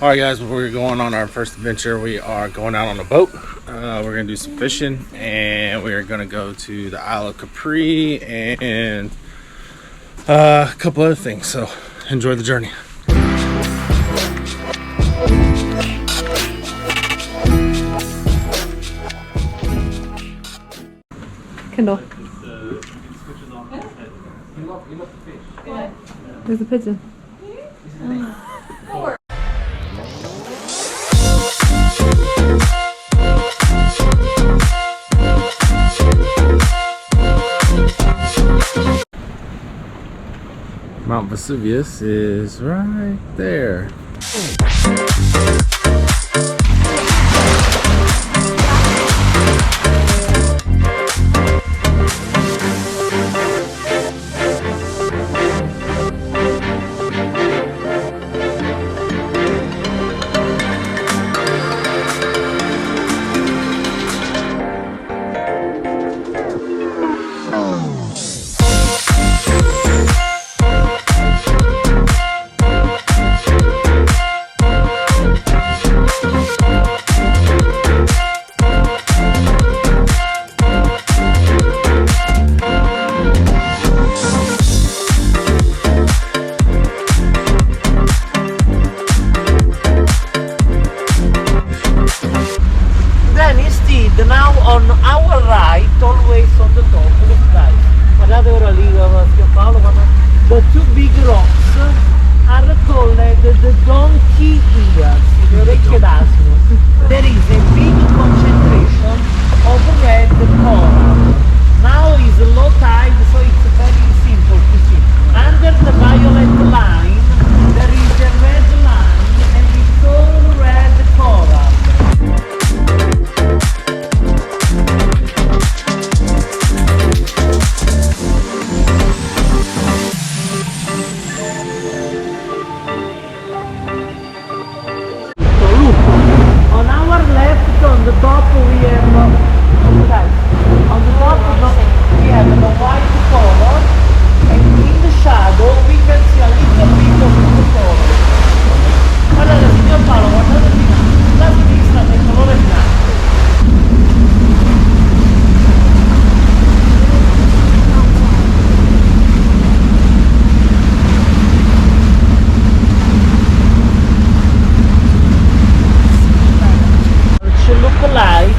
Alright guys, before we're going on our first adventure, we are going out on a boat. We're going to do some fishing, and we're going to go to the Isle of Capri and a couple other things, so enjoy the journey. Kendall. There's a pigeon. Mount Vesuvius is right there. Now on our right, always on the top, look guys, guardate ora lì, Paolo, the two big rocks are called the donkey ears, le orecchie d'asino. There is a big concentration of red coral. Now is low tide, so it's very simple to see. Under the violet line, there is a red line, and it's all red coral. On the top we have on the top we have the white color, and in the shadow we can see a little bit of the color. Guardate signor Paolo, guardate di là, sulla sinistra c'è il colore bianco. Look like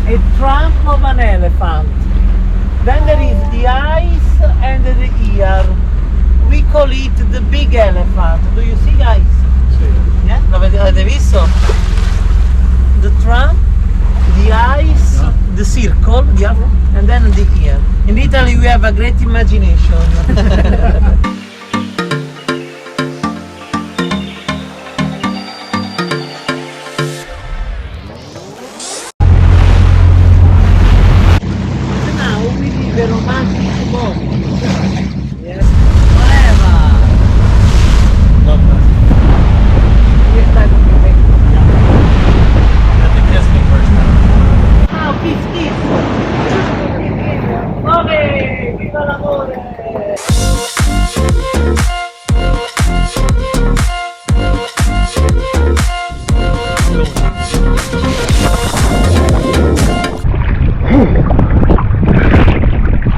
a trunk of an elephant. Then there is the eyes and the ear. We call it the big elephant. Do you see, guys? Yeah? L'avete visto? The trunk, the eyes, the circle, yeah, and then the ear. In Italy we have a great imagination.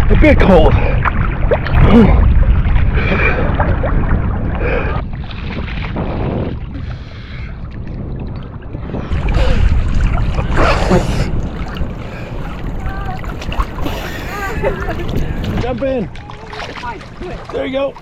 A bit cold. Jump in. There you go.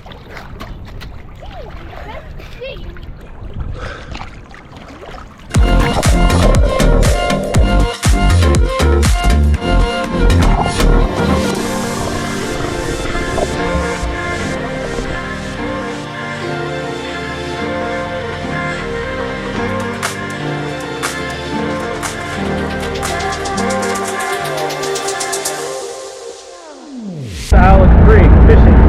Isle of Capri fishing.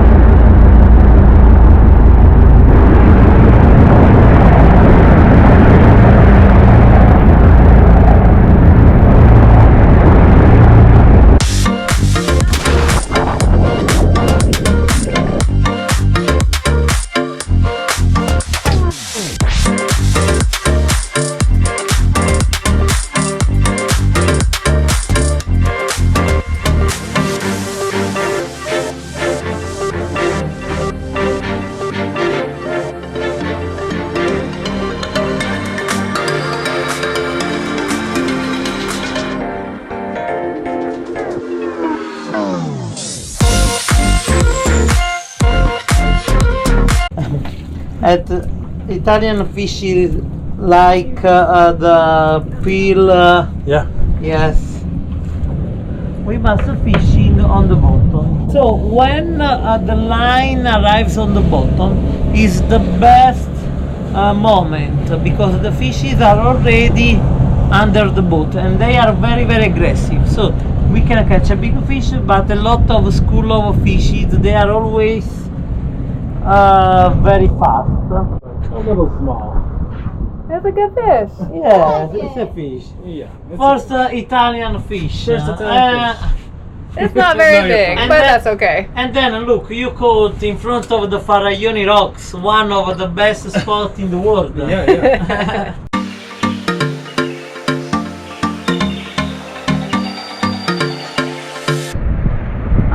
at Italian fishes like the peel. Yeah. Yes. We must fishing on the bottom. So when the line arrives on the bottom is the best moment because the fishes are already under the boat and they are very aggressive. So we can catch a big fish, but a lot of school of fishes, they are always very fast. A little small. That's a good fish. Yeah, it's a fish. Yeah. First Italian fish. First Italian fish. It's not very No, you're big, fine. but And that's okay. And then look, you caught in front of the Faraglioni rocks, one of the best spots in the world. Yeah, yeah.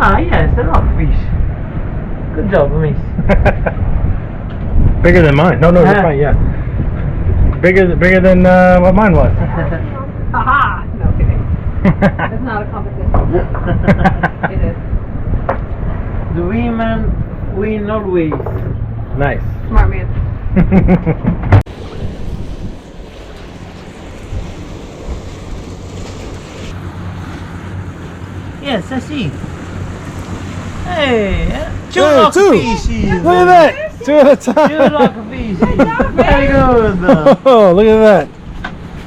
Ah, yes, a rockfish. Good job, miss. Bigger than mine. No, you're fine. Yeah. Bigger than what mine was. Haha! No kidding. It's not a competition. It is. The women win always. Nice. Smart man. Yes, I see. Hey, two Hey, rockfishes. Look at that. Two at a Two time. rockfishes. Very good. Oh, look at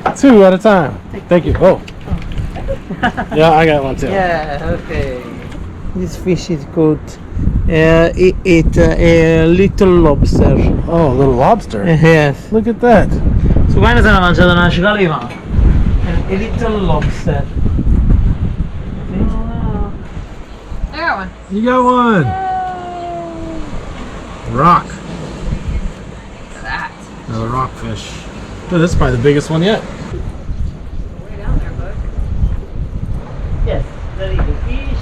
that. Two at a time. Thank you. Oh. Yeah, I got one too. Yeah, okay. This fish is good. It a little lobster. Oh, little lobster. Yes. Look at that. Su quale se l'ha mangiato una cicala di mano. A little lobster. I got one. You got one. Rock. Look at that. Another rockfish. Oh, this is probably the biggest one yet. Way down there, bud. Yes, the little fish.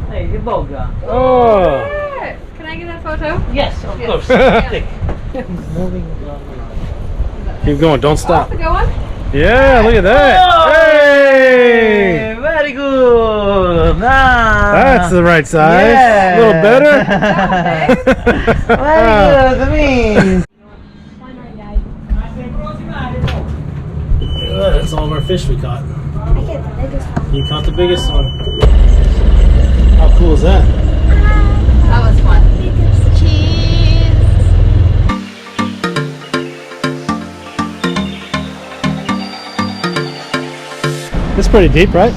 Hey, the boga. Oh. Hey, can I get that photo? Yes, of Yes. course. Yeah. Take. Moving along. Keep going. Don't stop. That's a good one. Yeah, look at that. Oh, Hey. very good. Ah, That's the right size. Yeah. A little better. Very good, me. That's all of our fish we caught. I get the biggest one. You caught the biggest one. How cool is that? That was fun. Biggest cheese. It's pretty deep, right?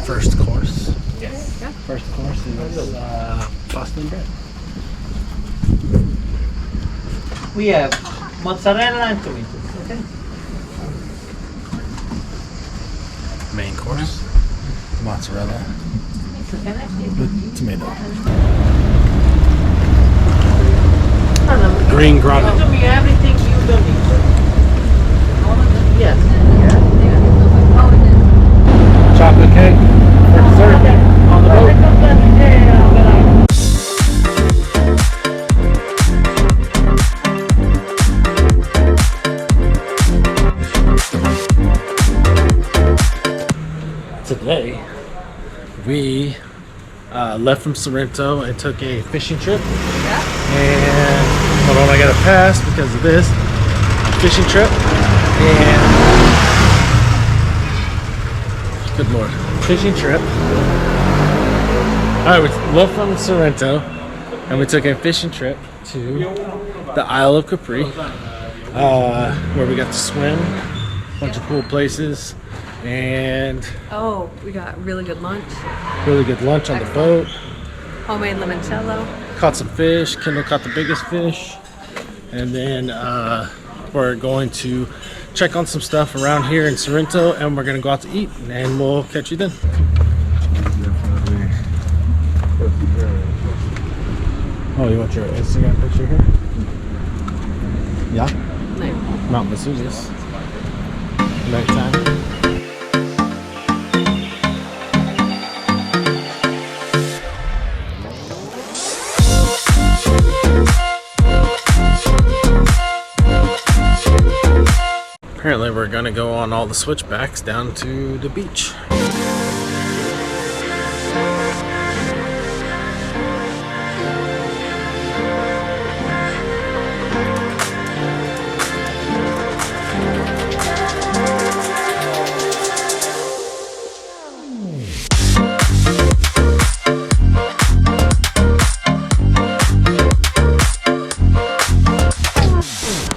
First course. Yes. First course is pasta and bread. We have mozzarella and tomatoes. Okay. Main course. Mozzarella with tomato. Anna, Green give grotto. to me everything you don't need. Yes. Chocolate cake for dessert on the boat. we left from Sorrento and took a fishing trip. Yeah. And hold on, I got to pass because of this fishing trip. And good lord, fishing trip. All right, we left from Sorrento and we took a fishing trip to the Isle of Capri, where we got to swim, a bunch of cool places, and Oh, we got really good lunch. really good lunch on the boat. Homemade limoncello. Caught some fish. Kendall caught the biggest fish. And then we're going to check on some stuff around here in Sorrento, and we're going to go out to eat, and we'll catch you then. Oh, you want your Instagram picture here? Yeah? No. Mount Vesuvius. Nighttime. Apparently we're gonna go on all the switchbacks down to the beach.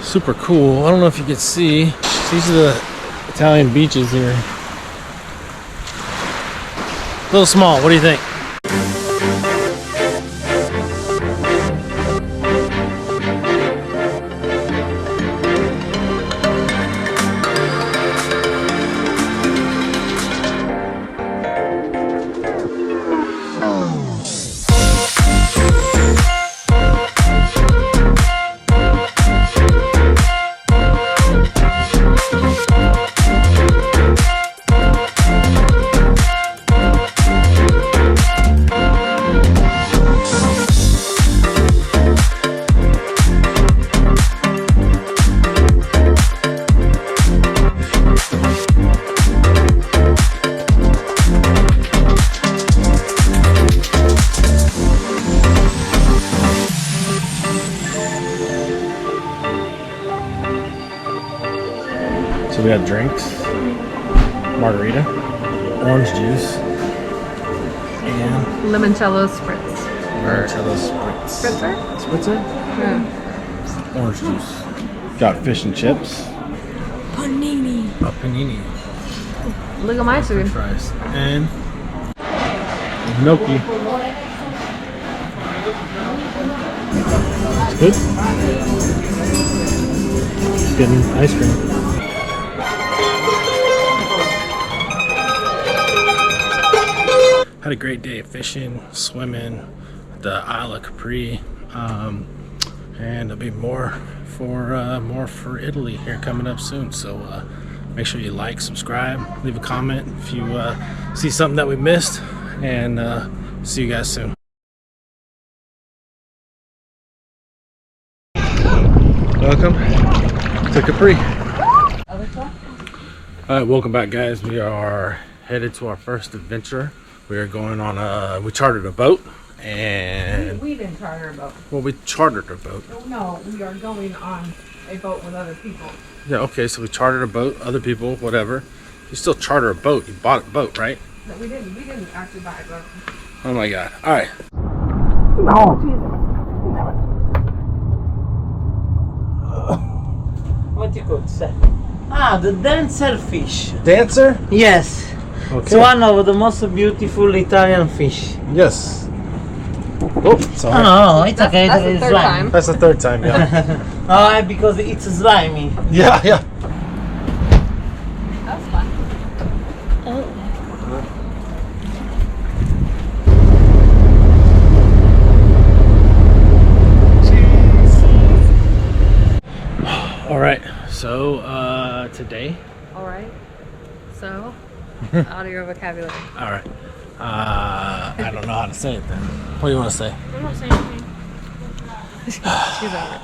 Super cool. I don't know if you can see. These are the Italian beaches here. A little small. What do you think? So we had drinks, margarita, orange juice, and Limoncello spritz. limoncello spritz. Spritzer? Spritzer? Yeah. Orange juice. Got fish and chips. Panini. A panini. Look at my food. Fries. And gnocchi. It's good. It's getting ice cream. Had a great day of fishing, swimming, at the Isle of Capri, and there'll be more for Italy here coming up soon. So make sure you like, subscribe, leave a comment if you see something that we missed, and see you guys soon. Welcome to Capri. All right, welcome back, guys. We are headed to our first adventure. We are going on we chartered a boat, and We didn't charter a boat. well, we chartered a boat. No, we are going on a boat with other people. Yeah, okay, so we chartered a boat, other people, whatever. You still charter a boat. You bought a boat, right? No, we didn't. We didn't actually buy a boat. Oh my god. All right. What you could say? Ah, the dancer fish. Dancer? Yes. Okay. It's one of the most beautiful Italian fish. Yes. Oh, sorry. No, it's okay. That's the it's third slimy. time. That's the third time, yeah. Oh, because it's slimy. Yeah, yeah. That's fun. All right. So today. All right. So, out of your vocabulary. All right. I don't know how to say it then. What do you want to say? I'm not saying anything. She's over it.